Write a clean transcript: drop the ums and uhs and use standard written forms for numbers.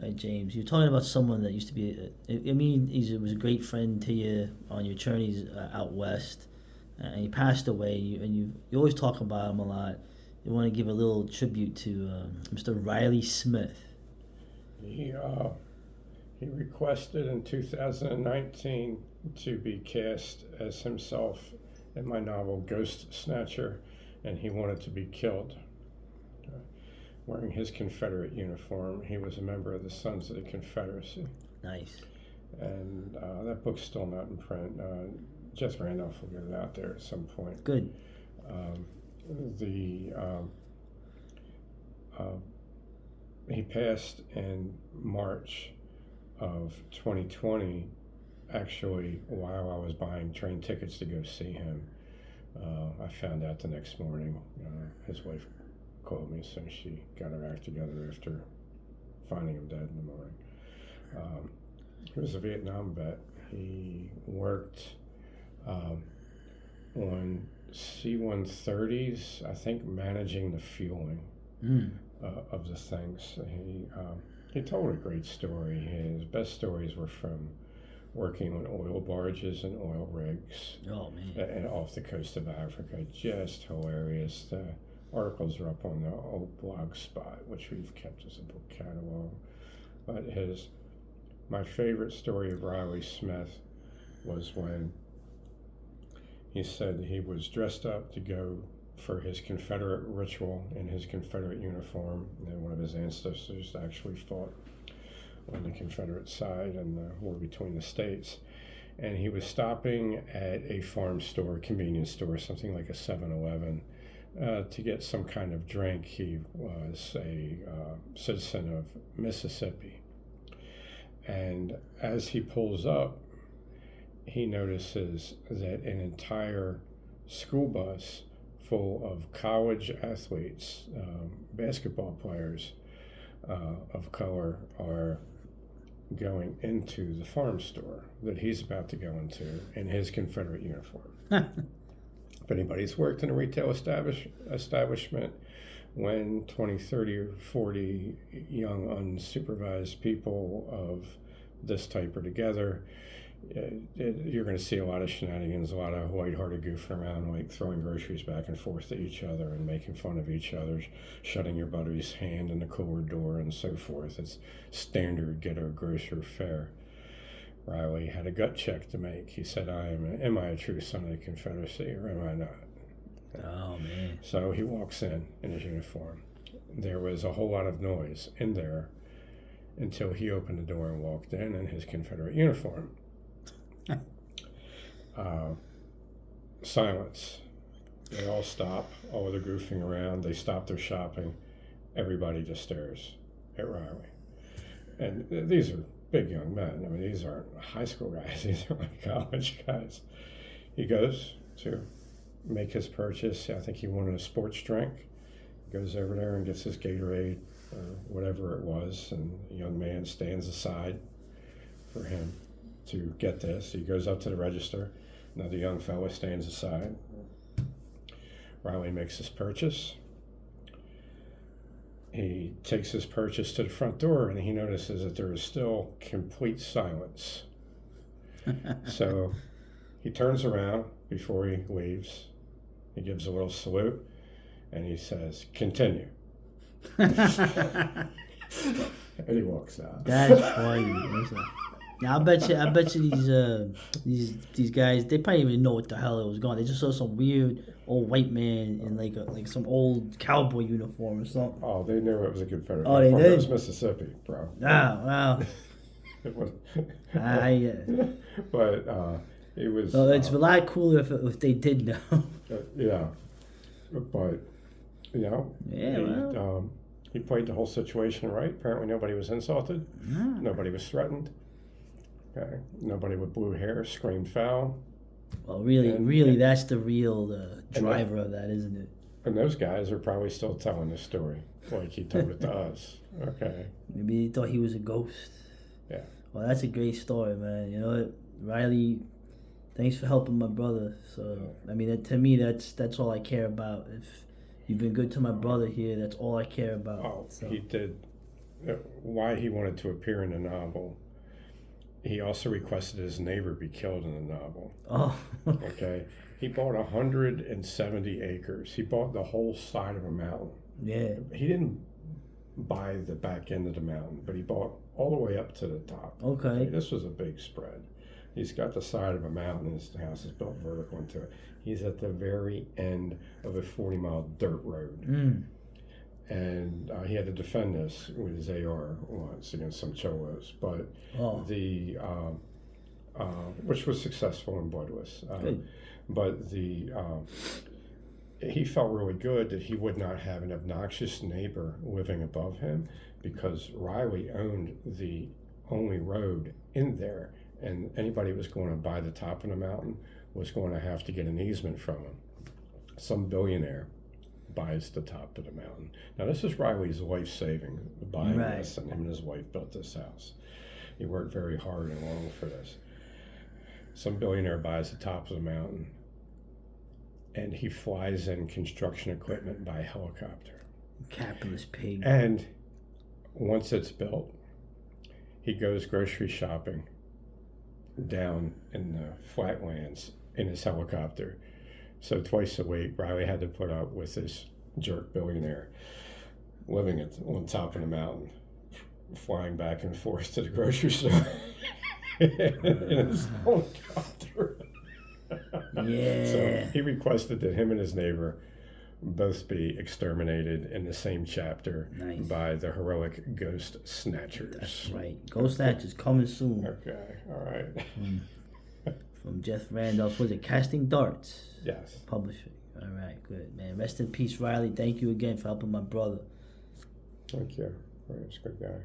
Right, James. You're talking about someone that used to be. I mean, he was a great friend to you on your journeys out west, and he passed away. You always talk about him a lot. You want to give a little tribute to Mr. Riley Smith. He he requested in 2019 to be cast as himself in my novel Ghost Snatcher, and he wanted to be killed wearing his Confederate uniform. He was a member of the Sons of the Confederacy. Nice. And that book's still not in print. Jeff Randolph will get it out there at some point. Good. Um, the He passed in March of 2020, actually, while I was buying train tickets to go see him. I found out the next morning. His wife called me, so she got her act together after finding him dead in the morning. He was a Vietnam vet. He worked on C-130s, I think, managing the fueling of the things. He told a great story. His best stories were from working on oil barges and oil rigs. Oh, man. And off the coast of Africa. Just hilarious. The articles are up on the old blog spot, which we've kept as a book catalog. But my favorite story of Riley Smith was when he said he was dressed up to go for his Confederate ritual in his Confederate uniform, and one of his ancestors actually fought on the Confederate side in the war between the states. And he was stopping at a farm store, convenience store, something like a 7-Eleven, to get some kind of drink. He was a citizen of Mississippi. And as he pulls up, he notices that an entire school bus full of college athletes, basketball players of color, are going into the farm store that he's about to go into in his Confederate uniform. If anybody's worked in a retail establishment, when 20, 30, or 40 young unsupervised people of this type are together, you're going to see a lot of shenanigans, a lot of lighthearted goofing around, like throwing groceries back and forth to each other and making fun of each other, shutting your buddy's hand in the cooler door and so forth. It's standard ghetto grocer fare. Riley had a gut check to make. He said, am I a true son of the Confederacy or am I not? Oh, man. So he walks in his uniform. There was a whole lot of noise in there until he opened the door and walked in his Confederate uniform. Silence. They all stop. All of the goofing around. They stop their shopping. Everybody just stares at Riley. And these are big young men. I mean, these aren't high school guys. These are like college guys. He goes to make his purchase. I think he wanted a sports drink. He goes over there and gets his Gatorade or whatever it was. And the young man stands aside for him to get this. He goes up to the register. Another young fellow stands aside. Riley makes his purchase. He takes his purchase to the front door and he notices that there is still complete silence. So he turns around before he leaves. He gives a little salute and he says, "Continue." And he walks out. That's funny. Now I bet you these guys, they probably didn't even know what the hell it was going. They just saw some weird old white man in like some old cowboy uniform or something. Oh, they knew it was a Confederate. Oh, they did? It was Mississippi, bro. Wow. It was. But it was. well, it's a lot cooler if they did know. Yeah, but Yeah. he played the whole situation right. Apparently, nobody was insulted. No. Nobody was threatened. Okay. Nobody with blue hair screamed foul. Well, really, that's the real driver of that, isn't it? And those guys are probably still telling the story like he told it to us. Okay. Maybe they thought he was a ghost. Yeah. Well, that's a great story, man. You know what, Riley? Thanks for helping my brother. So, I mean, to me, that's all I care about. If you've been good to my brother here, that's all I care about. Oh, so. he did why he wanted to appear in the novel. He also requested his neighbor be killed in the novel. Oh. Okay, he bought 170 acres. He bought the whole side of a mountain. Yeah. He didn't buy the back end of the mountain, but he bought all the way up to the top. Okay. This was a big spread. He's got the side of a mountain. His house is built vertical into it. He's at the very end of a 40-mile dirt road. Mm. And he had to defend this with his AR once against some cholos, but the which was successful and bloodless. Good. But he felt really good that he would not have an obnoxious neighbor living above him, because Riley owned the only road in there, and anybody who was going to buy the top of the mountain was going to have to get an easement from him. Some billionaire buys the top of the mountain. Now, this is Riley's life saving, buying this, and him and his wife built this house. He worked very hard and long for this. Some billionaire buys the top of the mountain, and he flies in construction equipment by helicopter. Capitalist pig. And once it's built, he goes grocery shopping down in the flatlands in his helicopter. So twice a week, Riley had to put up with this jerk billionaire living on top of the mountain, flying back and forth to the grocery store in his helicopter. Yeah. So he requested that him and his neighbor both be exterminated in the same chapter by the heroic Ghost Snatchers. That's right. Ghost Snatchers coming soon. Okay, all right. From Jeff Randolph, was it Casting Darts? Yes. Publishing. All right, good, man. Rest in peace, Riley. Thank you again for helping my brother. Thank you. He's a good guy.